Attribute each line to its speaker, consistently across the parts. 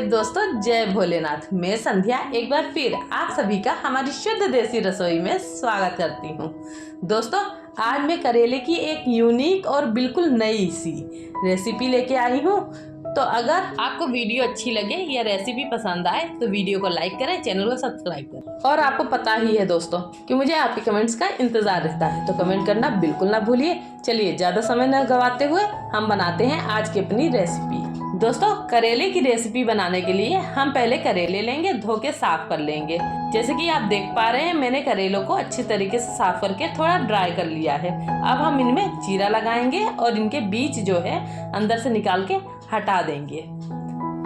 Speaker 1: महादेव दोस्तों, जय भोलेनाथ। मैं संध्या एक बार फिर आप सभी का हमारी शुद्ध देसी रसोई में स्वागत करती हूँ। दोस्तों, आज मैं करेले की एक यूनिक और बिल्कुल नई सी रेसिपी लेके आई हूँ। तो अगर आपको वीडियो अच्छी लगे या रेसिपी पसंद आए तो वीडियो को लाइक करें, चैनल को सब्सक्राइब करें। और आपको पता ही है दोस्तों कि मुझे आपके कमेंट्स का इंतजार रहता है, तो कमेंट करना बिल्कुल ना भूलिए। चलिए ज़्यादा समय न गवाते हुए हम बनाते हैं आज की अपनी रेसिपी। दोस्तों, करेले की रेसिपी बनाने के लिए हम पहले करेले लेंगे, धो के साफ कर लेंगे। जैसे कि आप देख पा रहे हैं, मैंने करेलों को अच्छी तरीके से साफ करके थोड़ा ड्राई कर लिया है। अब हम इनमें चीरा लगाएंगे और इनके बीज जो है अंदर से निकाल के हटा देंगे।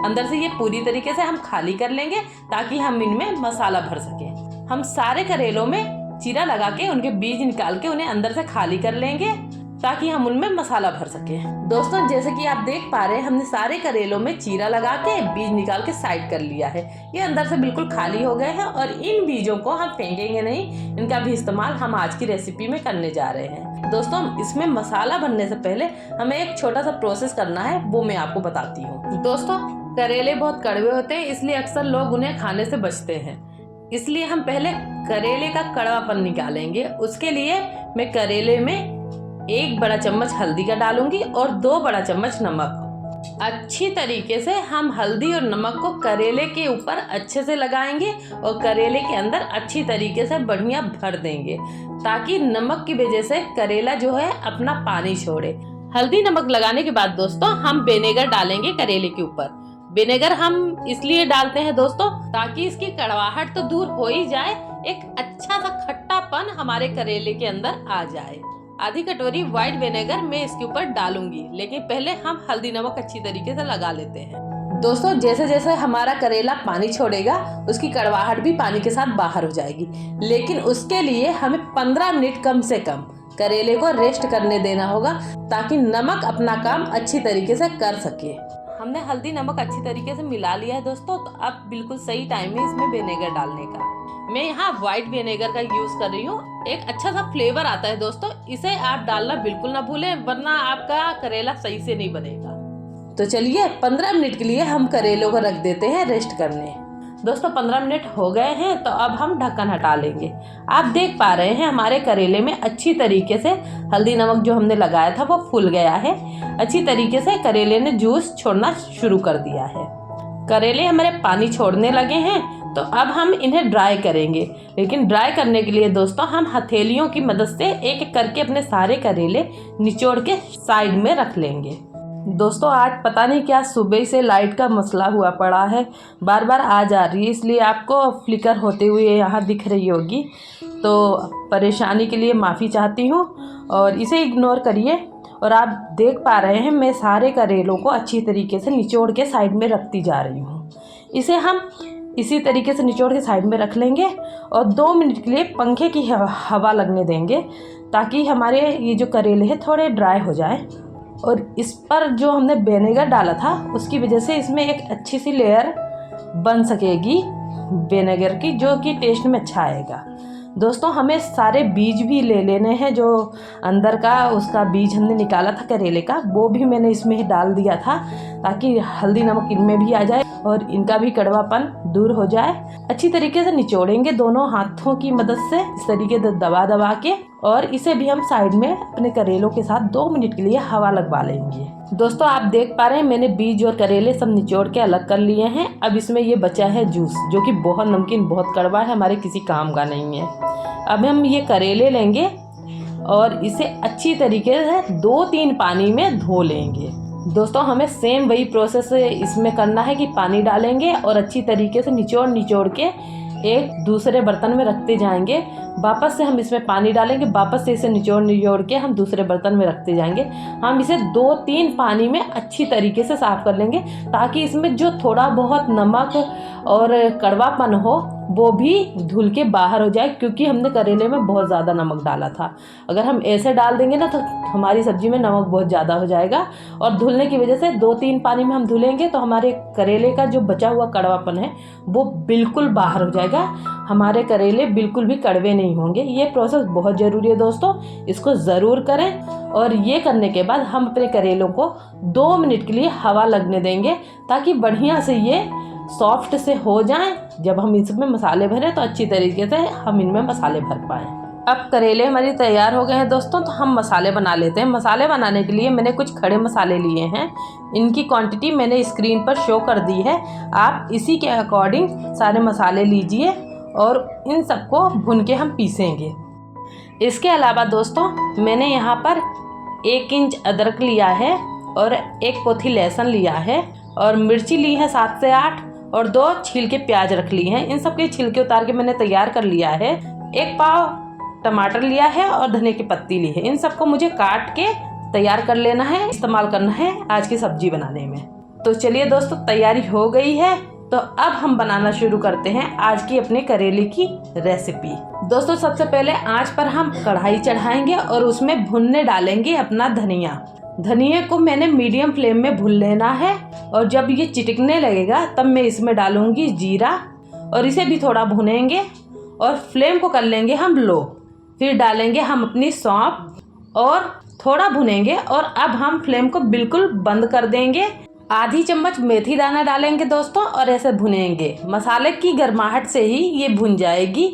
Speaker 1: अंदर से ये पूरी तरीके से हम खाली कर लेंगे ताकि हम इनमें मसाला भर सके। हम सारे करेलों में चीरा लगा के उनके बीज निकाल के उन्हें अंदर से खाली कर लेंगे ताकि हम उनमें मसाला भर सके। दोस्तों, जैसे कि आप देख पा रहे हैं, हमने सारे करेलों में चीरा लगा के बीज निकाल के साइड कर लिया है। ये अंदर से बिल्कुल खाली हो गए हैं और इन बीजों को हम फेंकेंगे नहीं, इनका भी इस्तेमाल हम आज की रेसिपी में करने जा रहे हैं। दोस्तों, इसमें मसाला भरने से पहले हमें एक छोटा सा प्रोसेस करना है, वो मैं आपको बताती हूँ। दोस्तों, करेले बहुत कड़वे होते हैं, इसलिए अक्सर लोग उन्हें खाने से बचते हैं। इसलिए हम पहले करेले का कड़वापन निकालेंगे। उसके लिए मैं करेले में 1 बड़ा चम्मच हल्दी का डालूंगी और 2 बड़ा चम्मच नमक। अच्छी तरीके से हम हल्दी और नमक को करेले के ऊपर अच्छे से लगाएंगे और करेले के अंदर अच्छी तरीके से बढ़िया भर देंगे ताकि नमक की वजह से करेला जो है अपना पानी छोड़े। हल्दी नमक लगाने के बाद दोस्तों हम विनेगर डालेंगे करेले के ऊपर। विनेगर हम इसलिए डालते हैं दोस्तों ताकि इसकी कड़वाहट तो दूर हो ही जाए, एक अच्छा सा खट्टापन हमारे करेले के अंदर आ जाए। आधी कटोरी व्हाइट विनेगर मैं इसके ऊपर डालूंगी, लेकिन पहले हम हल्दी नमक अच्छी तरीके से लगा लेते हैं। दोस्तों, जैसे जैसे हमारा करेला पानी छोड़ेगा उसकी कड़वाहट भी पानी के साथ बाहर हो जाएगी, लेकिन उसके लिए हमें 15 मिनट कम से कम करेले को रेस्ट करने देना होगा ताकि नमक अपना काम अच्छी तरीके से कर सके। हमने हल्दी नमक अच्छी तरीके से मिला लिया है दोस्तों, तो अब बिल्कुल सही टाइम है इसमें विनेगर डालने का। मैं यहाँ व्हाइट विनेगर का यूज कर रही हूँ, एक अच्छा सा फ्लेवर आता है दोस्तों, इसे आप डालना बिल्कुल ना भूलें, वरना आपका करेला सही से नहीं बनेगा। तो चलिए 15 मिनट के लिए हम करेलों को रख देते हैं रेस्ट करने। दोस्तों, 15 मिनट हो गए हैं, तो अब हम ढक्कन हटा लेंगे। आप देख पा रहे हैं हमारे करेले में अच्छी तरीके से हल्दी नमक जो हमने लगाया था वो फूल गया है। अच्छी तरीके से करेले ने जूस छोड़ना शुरू कर दिया है। करेले हमारे पानी छोड़ने लगे हैं, तो अब हम इन्हें ड्राई करेंगे। लेकिन ड्राई करने के लिए दोस्तों हम हथेलियों की मदद से एक एक करके अपने सारे करेले निचोड़ के साइड में रख लेंगे। दोस्तों, आज पता नहीं क्या सुबह से लाइट का मसला हुआ पड़ा है, बार बार आ जा रही है, इसलिए आपको फ्लिकर होते हुए यहाँ दिख रही होगी। तो परेशानी के लिए माफ़ी चाहती हूँ और इसे इग्नोर करिए। और आप देख पा रहे हैं मैं सारे करेलों को अच्छी तरीके से निचोड़ के साइड में रखती जा रही हूँ। इसे हम इसी तरीके से निचोड़ के साइड में रख लेंगे और 2 मिनट के लिए पंखे की हवा लगने देंगे ताकि हमारे ये जो करेले हैं थोड़े ड्राई हो जाए। और इस पर जो हमने विनेगर डाला था उसकी वजह से इसमें एक अच्छी सी लेयर बन सकेगी विनेगर की, जो कि टेस्ट में अच्छा आएगा। दोस्तों, हमें सारे बीज भी ले लेने हैं, जो अंदर का उसका बीज हमने निकाला था करेले का, वो भी मैंने इसमें ही डाल दिया था ताकि हल्दी नमक इनमें भी आ जाए और इनका भी कड़वापन दूर हो जाए। अच्छी तरीके से निचोड़ेंगे दोनों हाथों की मदद से, इस तरीके से दबा दबा के, और इसे भी हम साइड में अपने करेलों के साथ 2 मिनट के लिए हवा लगवा लेंगे। दोस्तों, आप देख पा रहे हैं मैंने बीज और करेले सब निचोड़ के अलग कर लिए हैं। अब इसमें ये बचा है जूस, जो कि बहुत नमकीन, बहुत कड़वा है, हमारे किसी काम का नहीं है। अब हम ये करेले लेंगे और इसे अच्छी तरीके से 2-3 पानी में धो लेंगे। दोस्तों, हमें सेम वही प्रोसेस इसमें करना है कि पानी डालेंगे और अच्छी तरीके से निचोड़ के एक दूसरे बर्तन में रखते जाएंगे। वापस से हम इसमें पानी डालेंगे, वापस से इसे निचोड़ के हम दूसरे बर्तन में रखते जाएंगे। हम इसे 2-3 पानी में अच्छी तरीके से साफ़ कर लेंगे ताकि इसमें जो थोड़ा बहुत नमक और कड़वापन हो वो भी धुल के बाहर हो जाए, क्योंकि हमने करेले में बहुत ज़्यादा नमक डाला था। अगर हम ऐसे डाल देंगे ना तो हमारी सब्ज़ी में नमक बहुत ज़्यादा हो जाएगा, और धुलने की वजह से 2-3 पानी में हम धुलेंगे तो हमारे करेले का जो बचा हुआ कड़वापन है वो बिल्कुल बाहर हो जाएगा। हमारे करेले बिल्कुल भी कड़वे नहीं होंगे। ये प्रोसेस बहुत ज़रूरी है दोस्तों, इसको ज़रूर करें। और ये करने के बाद हम अपने करेलों को 2 मिनट के लिए हवा लगने देंगे ताकि बढ़िया से ये सॉफ्ट से हो जाएं। जब हम इसमें मसाले भरें तो अच्छी तरीके से हम इनमें मसाले भर पाएँ। अब करेले हमारी तैयार हो गए हैं दोस्तों, तो हम मसाले बना लेते हैं। मसाले बनाने के लिए मैंने कुछ खड़े मसाले लिए हैं। इनकी क्वांटिटी मैंने स्क्रीन पर शो कर दी है। आप इसी के अकॉर्डिंग सारे मसाले लीजिए और इन सबको भून के हम पीसेंगे। इसके अलावा दोस्तों मैंने यहाँ पर 1 इंच अदरक लिया है और 1 पोथी लहसुन लिया है और मिर्ची ली है 7 से 8 और 2 छिलके प्याज रख लिए हैं। इन सब के छिलके उतार के मैंने तैयार कर लिया है। 1 पाव टमाटर लिया है और धनिया की पत्ती ली है। इन सबको मुझे काट के तैयार कर लेना है, इस्तेमाल करना है आज की सब्जी बनाने में। तो चलिए दोस्तों, तैयारी हो गई है, तो अब हम बनाना शुरू करते हैं आज की अपने करेले की रेसिपी। दोस्तों सबसे पहले आंच पर हम कढ़ाई चढ़ाएंगे और उसमें भुनने डालेंगे अपना धनिया को मैंने मीडियम फ्लेम में भून लेना है और जब ये चिटकने लगेगा तब मैं इसमें डालूंगी जीरा और इसे भी थोड़ा भुनेंगे और फ्लेम को कर लेंगे हम लो। फिर डालेंगे हम अपनी सौंफ और थोड़ा भुनेंगे और अब हम फ्लेम को बिल्कुल बंद कर देंगे। आधी चम्मच मेथी दाना डालेंगे दोस्तों और ऐसे भुनेंगे। मसाले की गर्माहट से ही ये भुन जाएगी।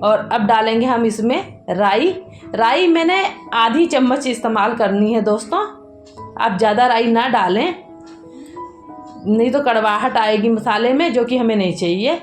Speaker 1: और अब डालेंगे हम इसमें राई मैंने आधी चम्मच इस्तेमाल करनी है दोस्तों। आप ज़्यादा राई ना डालें, नहीं तो कड़वाहट आएगी मसाले में, जो कि हमें नहीं चाहिए।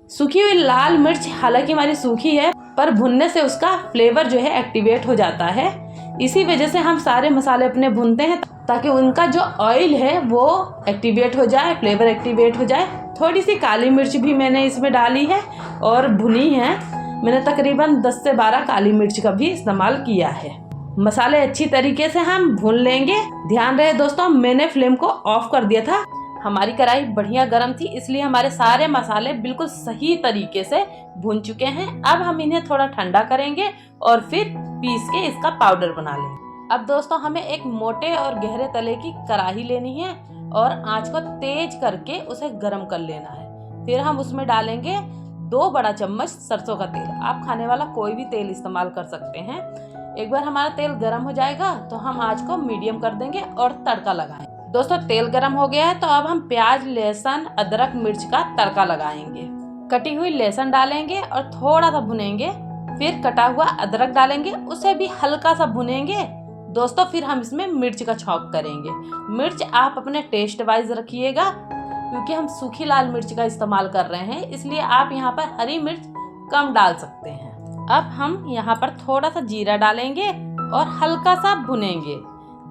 Speaker 1: सूखी हुई लाल मिर्च हालांकि हमारी सूखी है, पर भुनने से उसका फ्लेवर जो है एक्टिवेट हो जाता है। इसी वजह से हम सारे मसाले अपने भुनते हैं ताकि उनका जो ऑयल है वो एक्टिवेट हो जाए, फ्लेवर एक्टिवेट हो जाए। थोड़ी सी काली मिर्च भी मैंने इसमें डाली है और भुनी है। मैंने तकरीबन 10 से 12 काली मिर्च का भी इस्तेमाल किया है। मसाले अच्छी तरीके से हम भून लेंगे। ध्यान रहे दोस्तों, मैंने फ्लेम को ऑफ कर दिया था। हमारी कढ़ाई बढ़िया गर्म थी, इसलिए हमारे सारे मसाले बिल्कुल सही तरीके से भून चुके हैं। अब हम इन्हें थोड़ा ठंडा करेंगे और फिर पीस के इसका पाउडर बना लेंगे। अब दोस्तों हमें एक मोटे और गहरे तले की कढ़ाई लेनी है और आंच को तेज करके उसे गर्म कर लेना है। फिर हम उसमें डालेंगे 2 बड़ा चम्मच सरसों का तेल। आप खाने वाला कोई भी तेल इस्तेमाल कर सकते हैं। एक बार हमारा तेल गर्म हो जाएगा तो हम आंच को मीडियम कर देंगे और तड़का लगाएंगे। दोस्तों तेल गर्म हो गया है तो अब हम प्याज, लहसुन, अदरक, मिर्च का तड़का लगाएंगे। कटी हुई लहसुन डालेंगे और थोड़ा सा भुनेंगे। फिर कटा हुआ अदरक डालेंगे, उसे भी हल्का सा भुनेंगे दोस्तों। फिर हम इसमें मिर्च का छौंक करेंगे। मिर्च आप अपने टेस्ट वाइज रखिएगा, क्योंकि हम सूखी लाल मिर्च का इस्तेमाल कर रहे हैं, इसलिए आप यहाँ पर हरी मिर्च कम डाल सकते हैं। अब हम यहाँ पर थोड़ा सा जीरा डालेंगे और हल्का सा भुनेंगे।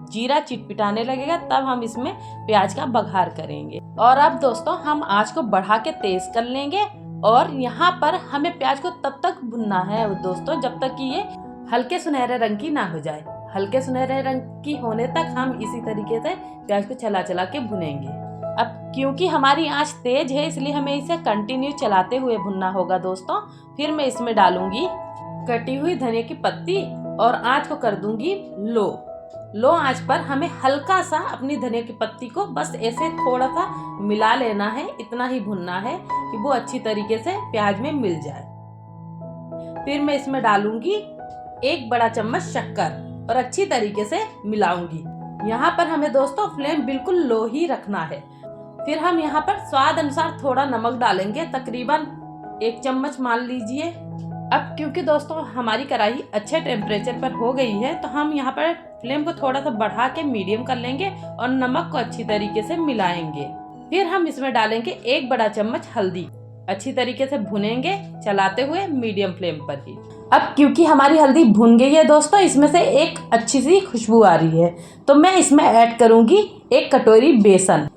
Speaker 1: जीरा चिटपिटाने लगेगा तब हम इसमें प्याज का बघार करेंगे। और अब दोस्तों हम आंच को बढ़ा के तेज कर लेंगे और यहाँ पर हमें प्याज को तब तक भुनना है दोस्तों जब तक कि ये हल्के सुनहरे रंग की ना हो जाए। हल्के सुनहरे रंग की होने तक हम इसी तरीके से प्याज को चला चला के भुनेंगे। अब क्योंकि हमारी आंच तेज है, इसलिए हमें इसे कंटिन्यू चलाते हुए भुनना होगा दोस्तों। फिर मैं इसमें डालूंगी कटी हुई धनिया की पत्ती और आंच को कर दूंगी लो आंच पर। हमें हल्का सा अपनी धनिया की पत्ती को बस ऐसे थोड़ा सा मिला लेना है, इतना ही भुनना है कि वो अच्छी तरीके से प्याज में मिल जाए। फिर मैं इसमें डालूंगी 1 बड़ा चम्मच शक्कर और अच्छी तरीके से मिलाऊंगी। यहाँ पर हमें दोस्तों फ्लेम बिल्कुल लो ही रखना है। फिर हम यहाँ पर स्वाद अनुसार थोड़ा नमक डालेंगे, तकरीबन 1 चम्मच मान लीजिए। अब क्योंकि दोस्तों हमारी कढ़ाई अच्छे टेम्परेचर पर हो गई है तो हम यहाँ पर फ्लेम को थोड़ा सा बढ़ा के मीडियम कर लेंगे और नमक को अच्छी तरीके से मिलाएंगे। फिर हम इसमें डालेंगे 1 बड़ा चम्मच हल्दी। अच्छी तरीके से भुनेंगे चलाते हुए मीडियम फ्लेम पर ही। अब क्योंकि हमारी हल्दी भुन गई है दोस्तों, इसमें से एक अच्छी सी खुशबू आ रही है, तो मैं इसमें ऐड करूंगी 1 कटोरी बेसन।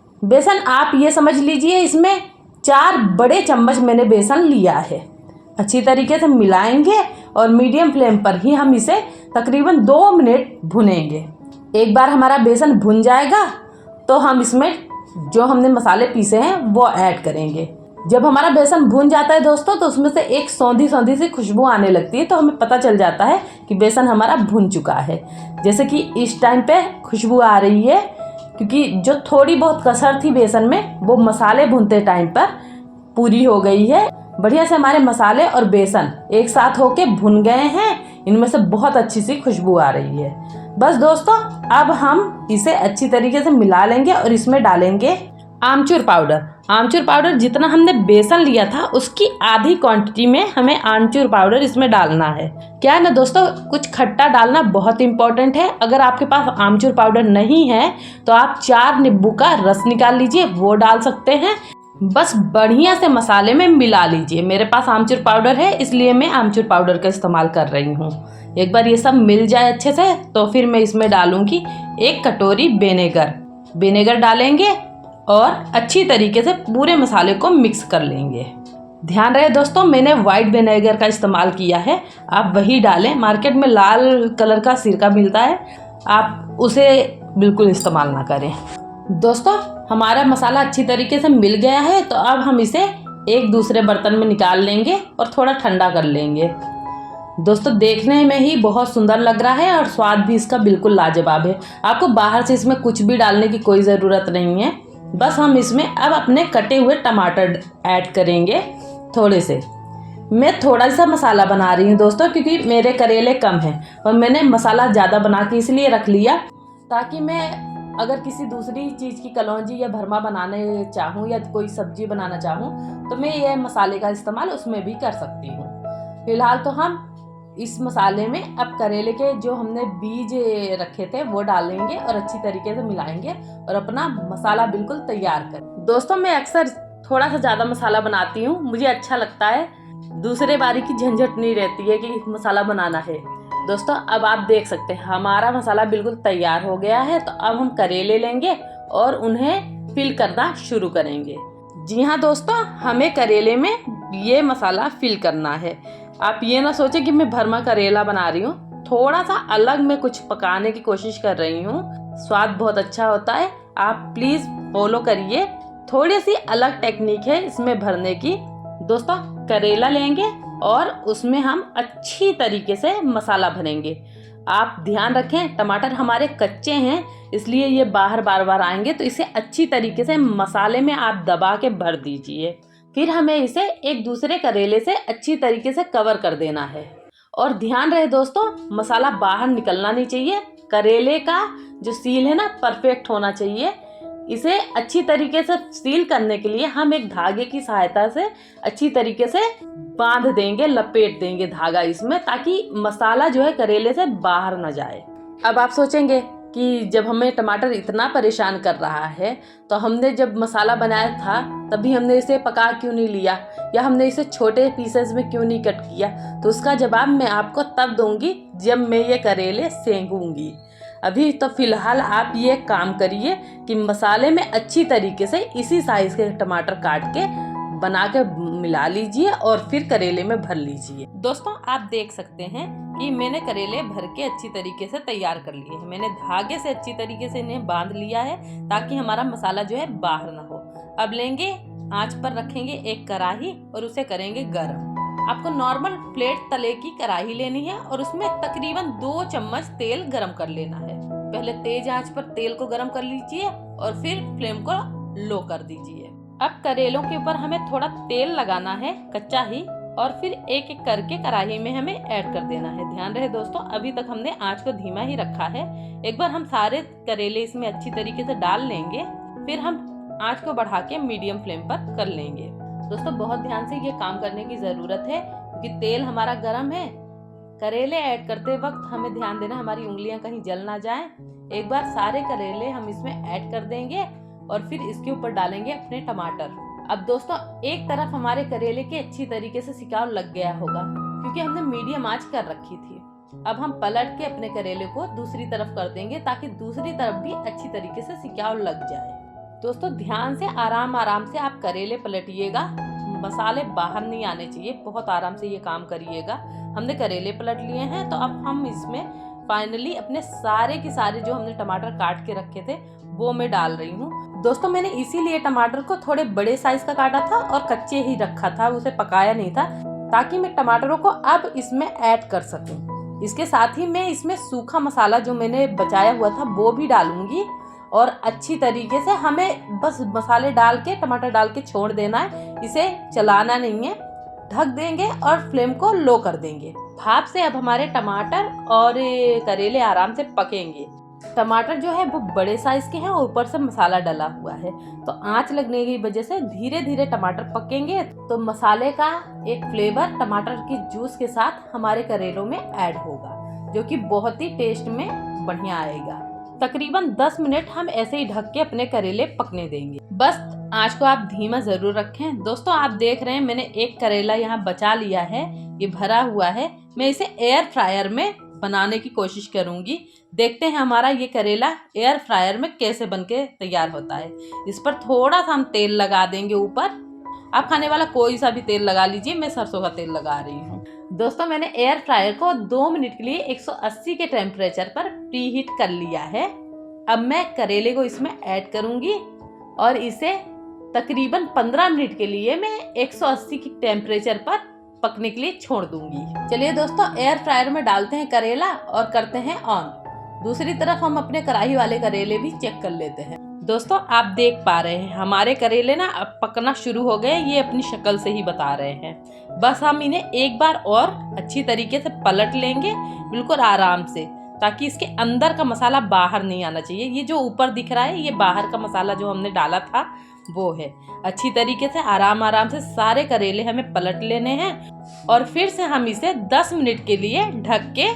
Speaker 1: आप ये समझ लीजिए इसमें 4 बड़े चम्मच मैंने बेसन लिया है। अच्छी तरीके से मिलाएंगे और मीडियम फ्लेम पर ही हम इसे तकरीबन 2 मिनट भुनेंगे। एक बार हमारा बेसन भुन जाएगा तो हम इसमें जो हमने मसाले पीसे हैं वो ऐड करेंगे। जब हमारा बेसन भुन जाता है दोस्तों तो उसमें से एक सौंधी सी खुशबू आने लगती है, तो हमें पता चल जाता है कि बेसन हमारा भुन चुका है। जैसे कि इस टाइम पे खुशबू आ रही है, क्योंकि जो थोड़ी बहुत कसर थी बेसन में वो मसाले भुनते टाइम पर पूरी हो गई है। बढ़िया से हमारे मसाले और बेसन एक साथ होके भुन गए हैं, इनमें से बहुत अच्छी सी खुशबू आ रही है। बस दोस्तों, अब हम इसे अच्छी तरीके से मिला लेंगे और इसमें डालेंगे आमचूर पाउडर। आमचूर पाउडर जितना हमने बेसन लिया था उसकी आधी क्वांटिटी में हमें आमचूर पाउडर इसमें डालना है। क्या है ना दोस्तों, कुछ खट्टा डालना बहुत इंपॉर्टेंट है। अगर आपके पास आमचूर पाउडर नहीं है तो आप 4 नींबू का रस निकाल लीजिए, वो डाल सकते हैं। बस बढ़िया से मसाले में मिला लीजिए। मेरे पास आमचूर पाउडर है इसलिए मैं आमचूर पाउडर का इस्तेमाल कर रही हूँ। एक बार ये सब मिल जाए अच्छे से तो फिर मैं इसमें डालूंगी 1 कटोरी विनेगर डालेंगे और अच्छी तरीके से पूरे मसाले को मिक्स कर लेंगे। ध्यान रहे दोस्तों, मैंने वाइट विनेगर का इस्तेमाल किया है, आप वही डालें। मार्केट में लाल कलर का सिरका मिलता है, आप उसे बिल्कुल इस्तेमाल ना करें। दोस्तों, हमारा मसाला अच्छी तरीके से मिल गया है तो अब हम इसे एक दूसरे बर्तन में निकाल लेंगे और थोड़ा ठंडा कर लेंगे। दोस्तों, देखने में ही बहुत सुंदर लग रहा है और स्वाद भी इसका बिल्कुल लाजवाब है। आपको बाहर से इसमें कुछ भी डालने की कोई ज़रूरत नहीं है। बस हम इसमें अब अपने कटे हुए टमाटर ऐड करेंगे थोड़े से। मैं थोड़ा सा मसाला बना रही हूँ दोस्तों, क्योंकि मेरे करेले कम हैं और मैंने मसाला ज़्यादा बना के इसलिए रख लिया ताकि मैं अगर किसी दूसरी चीज़ की कलौंजी या भरमा बनाने चाहूँ या कोई सब्जी बनाना चाहूँ तो मैं ये मसाले का इस्तेमाल उसमें भी कर सकती हूँ। फिलहाल तो हम इस मसाले में अब करेले के जो हमने बीज रखे थे वो डालेंगे और अच्छी तरीके से मिलाएंगे और अपना मसाला बिल्कुल तैयार कर। दोस्तों, मैं अक्सर थोड़ा सा ज़्यादा मसाला बनाती हूँ, मुझे अच्छा लगता है। दूसरे बारी की झंझट नहीं रहती है कि मसाला बनाना है। दोस्तों, अब आप देख सकते हैं हमारा मसाला बिल्कुल तैयार हो गया है। तो अब हम करेले लेंगे और उन्हें फिल करना शुरू करेंगे। जी हाँ दोस्तों, हमें करेले में ये मसाला फिल करना है। आप ये ना सोचें कि मैं भरमा करेला बना रही हूँ, थोड़ा सा अलग मैं कुछ पकाने की कोशिश कर रही हूँ। स्वाद बहुत अच्छा होता है, आप प्लीज़ फॉलो करिए। थोड़ी सी अलग टेक्निक है इसमें भरने की। दोस्तों, करेला लेंगे और उसमें हम अच्छी तरीके से मसाला भरेंगे। आप ध्यान रखें, टमाटर हमारे कच्चे हैं इसलिए ये बाहर बार बार आएंगे, तो इसे अच्छी तरीके से मसाले में आप दबा के भर दीजिए। फिर हमें इसे एक दूसरे करेले से अच्छी तरीके से कवर कर देना है। और ध्यान रहे दोस्तों, मसाला बाहर निकलना नहीं चाहिए। करेले का जो सील है ना, परफेक्ट होना चाहिए। इसे अच्छी तरीके से सील करने के लिए हम एक धागे की सहायता से अच्छी तरीके से बांध देंगे, लपेट देंगे धागा इसमें, ताकि मसाला जो है करेले से बाहर न जाए। अब आप सोचेंगे कि जब हमें टमाटर इतना परेशान कर रहा है तो हमने जब मसाला बनाया था तभी हमने इसे पका क्यों नहीं लिया, या हमने इसे छोटे पीसेस में क्यों नहीं कट किया। तो उसका जवाब मैं आपको तब दूंगी जब मैं ये करेले सेंकूंगी। अभी तो फिलहाल आप ये काम करिए कि मसाले में अच्छी तरीके से इसी साइज के टमाटर काट के बना के मिला लीजिए और फिर करेले में भर लीजिए। दोस्तों, आप देख सकते हैं कि मैंने करेले भर के अच्छी तरीके से तैयार कर लिए हैं। मैंने धागे से अच्छी तरीके से इन्हें बांध लिया है ताकि हमारा मसाला जो है बाहर ना हो। अब लेंगे, आंच पर रखेंगे एक कढ़ाई और उसे करेंगे गर्म। आपको नॉर्मल फ्लैट तले की कढ़ाई लेनी है और उसमें तकरीबन 2 चम्मच तेल गरम कर लेना है। पहले तेज आंच पर तेल को गरम कर लीजिए और फिर फ्लेम को लो कर दीजिए। अब करेलों के ऊपर हमें थोड़ा तेल लगाना है, कच्चा ही, और फिर एक एक करके कढ़ाई में हमें ऐड कर देना है। ध्यान रहे दोस्तों, अभी तक हमने आंच को धीमा ही रखा है। एक बार हम सारे करेले इसमें अच्छी तरीके से डाल लेंगे, फिर हम आंच को बढ़ा के मीडियम फ्लेम पर कर लेंगे। दोस्तों, बहुत ध्यान से ये काम करने की ज़रूरत है क्योंकि तेल हमारा गर्म है। करेले ऐड करते वक्त हमें ध्यान देना हमारी उंगलियां कहीं जल ना जाएं। एक बार सारे करेले हम इसमें ऐड कर देंगे और फिर इसके ऊपर डालेंगे अपने टमाटर। अब दोस्तों, एक तरफ हमारे करेले के अच्छी तरीके से सिकाव लग गया होगा क्योंकि हमने मीडियम आंच कर रखी थी। अब हम पलट के अपने करेले को दूसरी तरफ कर देंगे ताकि दूसरी तरफ भी अच्छी तरीके से सिकाव लग जाए। दोस्तों, ध्यान से आराम से आप करेले पलटिएगा, मसाले बाहर नहीं आने चाहिए। बहुत आराम से ये काम करिएगा। हमने करेले पलट लिए हैं तो अब हम इसमें फाइनली अपने सारे के सारे जो हमने टमाटर काट के रखे थे वो मैं डाल रही हूँ। दोस्तों, मैंने इसीलिए टमाटर को थोड़े बड़े साइज का काटा था और कच्चे ही रखा था, उसे पकाया नहीं था, ताकि मैं टमाटरों को अब इसमें ऐड कर सकूं। इसके साथ ही मैं इसमें सूखा मसाला जो मैंने बचाया हुआ था वो भी डालूंगी और अच्छी तरीके से हमें बस मसाले डाल के टमाटर डाल के छोड़ देना है, इसे चलाना नहीं है। ढक देंगे और फ्लेम को लो कर देंगे। भाप से अब हमारे टमाटर और करेले आराम से पकेंगे। टमाटर जो है वो बड़े साइज के हैं और ऊपर से मसाला डला हुआ है, तो आंच लगने की वजह से धीरे धीरे टमाटर पकेंगे, तो मसाले का एक फ्लेवर टमाटर के जूस के साथ हमारे करेलों में ऐड होगा, जो कि बहुत ही टेस्ट में बढ़िया आएगा। तकरीबन 10 मिनट हम ऐसे ही ढक के अपने करेले पकने देंगे। बस आंच को आप धीमा जरूर रखें। दोस्तों आप देख रहे हैं मैंने एक करेला यहाँ बचा लिया है, ये भरा हुआ है। मैं इसे एयर फ्रायर में बनाने की कोशिश करूंगी। देखते हैं हमारा ये करेला एयर फ्रायर में कैसे बनके तैयार होता है। इस पर थोड़ा सा हम तेल लगा देंगे ऊपर। आप खाने वाला कोई सा भी तेल लगा लीजिए, मैं सरसों का तेल लगा रही हूँ। दोस्तों मैंने एयर फ्रायर को 2 मिनट के लिए 180 के टेम्परेचर पर प्री हीट कर लिया है। अब मैं करेले को इसमें ऐड करूंगी और इसे तकरीबन 15 मिनट के लिए मैं 180 की टेम्परेचर पर पकने के लिए छोड़ दूंगी। चलिए दोस्तों एयर फ्रायर में डालते हैं करेला और करते हैं ऑन। दूसरी तरफ हम अपने कढ़ाई वाले करेले भी चेक कर लेते हैं। दोस्तों आप देख पा रहे हैं हमारे करेले ना अब पकना शुरू हो गए, ये अपनी शक्ल से ही बता रहे हैं। बस हम इन्हें एक बार और अच्छी तरीके से पलट लेंगे, बिल्कुल आराम से, ताकि इसके अंदर का मसाला बाहर नहीं आना चाहिए। ये जो ऊपर दिख रहा है ये बाहर का मसाला जो हमने डाला था वो है। अच्छी तरीके से आराम से सारे करेले हमें पलट लेने हैं और फिर से हम इसे 10 मिनट के लिए ढक के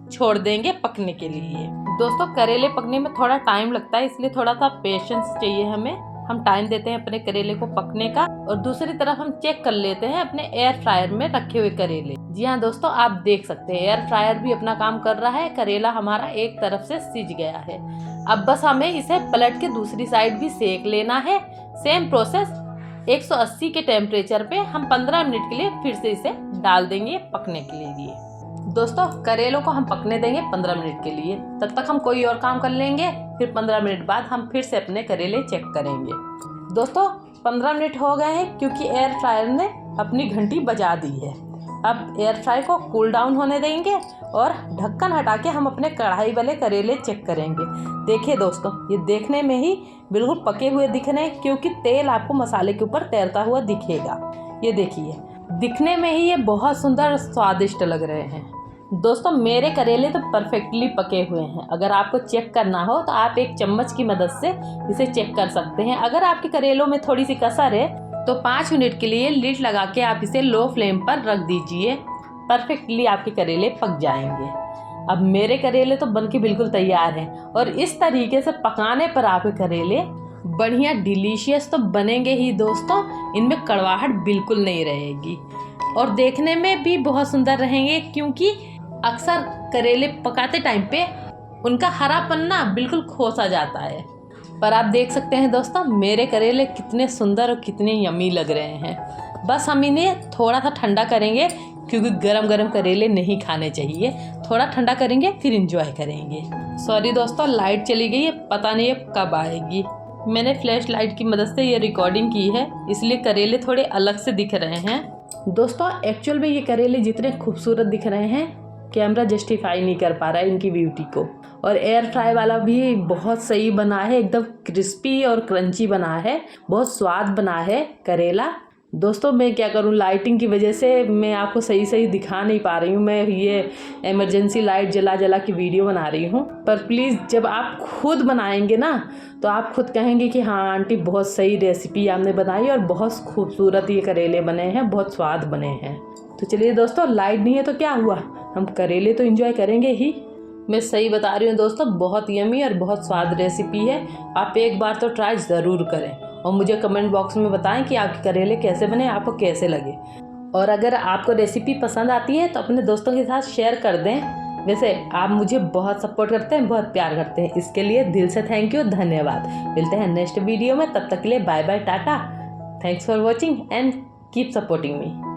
Speaker 1: छोड़ देंगे पकने के लिए। दोस्तों करेले पकने में थोड़ा टाइम लगता है, इसलिए थोड़ा सा पेशेंस चाहिए हमें। हम टाइम देते हैं अपने करेले को पकने का और दूसरी तरफ हम चेक कर लेते हैं अपने एयर फ्रायर में रखे हुए करेले। जी हाँ दोस्तों आप देख सकते हैं एयर फ्रायर भी अपना काम कर रहा है। करेला हमारा एक तरफ से सिज गया है। अब बस हमें इसे पलट के दूसरी साइड भी सेक लेना है। सेम प्रोसेस 180 के टेम्परेचर पे हम 15 मिनट के लिए फिर से इसे डाल देंगे पकने के लिए। दोस्तों करेलों को हम पकने देंगे 15 मिनट के लिए, तब तक हम कोई और काम कर लेंगे। फिर 15 मिनट बाद हम फिर से अपने करेले चेक करेंगे। दोस्तों 15 मिनट हो गए हैं क्योंकि एयर फ्रायर ने अपनी घंटी बजा दी है। अब एयर फ्रायर को कूल डाउन होने देंगे और ढक्कन हटा के हम अपने कढ़ाई वाले करेले चेक करेंगे। देखिए दोस्तों ये देखने में ही बिल्कुल पके हुए दिख रहे हैं, क्योंकि तेल आपको मसाले के ऊपर तैरता हुआ दिखेगा। ये देखिए दिखने में ही ये बहुत सुंदर और स्वादिष्ट लग रहे हैं। दोस्तों मेरे करेले तो परफेक्टली पके हुए हैं। अगर आपको चेक करना हो तो आप एक चम्मच की मदद से इसे चेक कर सकते हैं। अगर आपके करेलों में थोड़ी सी कसर है तो 5 मिनट के लिए लिड लगा के आप इसे लो फ्लेम पर रख दीजिए। परफेक्टली आपके करेले पक जाएंगे। अब मेरे करेले तो बनके बिल्कुल तैयार हैं और इस तरीके से पकाने पर आपके करेले बढ़िया डिलीशियस तो बनेंगे ही दोस्तों। इनमें कड़वाहट बिल्कुल नहीं रहेगी और देखने में भी बहुत सुंदर रहेंगे, क्योंकि अक्सर करेले पकाते टाइम पे उनका हरापन ना बिल्कुल खो सा जाता है। पर आप देख सकते हैं दोस्तों मेरे करेले कितने सुंदर और कितने यम्मी लग रहे हैं। बस हम इन्हें थोड़ा सा ठंडा करेंगे, क्योंकि गरम गरम करेले नहीं खाने चाहिए। थोड़ा ठंडा करेंगे फिर इंजॉय करेंगे। सॉरी दोस्तों लाइट चली गई है, पता नहीं अब कब आएगी। मैंने फ्लैश लाइट की मदद से ये रिकॉर्डिंग की है, इसलिए करेले थोड़े अलग से दिख रहे हैं। दोस्तों एक्चुअल में ये करेले जितने खूबसूरत दिख रहे हैं कैमरा जस्टिफाई नहीं कर पा रहा है इनकी ब्यूटी को। और एयर फ्राई वाला भी बहुत सही बना है, एकदम क्रिस्पी और क्रंची बना है, बहुत स्वाद बना है करेला। दोस्तों मैं क्या करूं, लाइटिंग की वजह से मैं आपको सही दिखा नहीं पा रही हूं। मैं ये इमरजेंसी लाइट जला की वीडियो बना रही हूं। पर प्लीज़ जब आप खुद बनाएंगे ना तो आप खुद कहेंगे कि हाँ आंटी बहुत सही रेसिपी आपने बनाई और बहुत खूबसूरत ये करेले बने हैं, बहुत स्वाद बने हैं। तो चलिए दोस्तों लाइट नहीं है तो क्या हुआ, हम करेले तो एंजॉय करेंगे ही। मैं सही बता रही हूँ दोस्तों, बहुत यमी और बहुत स्वाद रेसिपी है। आप एक बार तो ट्राई ज़रूर करें और मुझे कमेंट बॉक्स में बताएं कि आपके करेले कैसे बने, आपको कैसे लगे। और अगर आपको रेसिपी पसंद आती है तो अपने दोस्तों के साथ शेयर कर दें। वैसे आप मुझे बहुत सपोर्ट करते हैं, बहुत प्यार करते हैं, इसके लिए दिल से थैंक यू, धन्यवाद। मिलते हैं नेक्स्ट वीडियो में, तब तक के लिए bye bye tata. Thanks for watching and keep supporting me.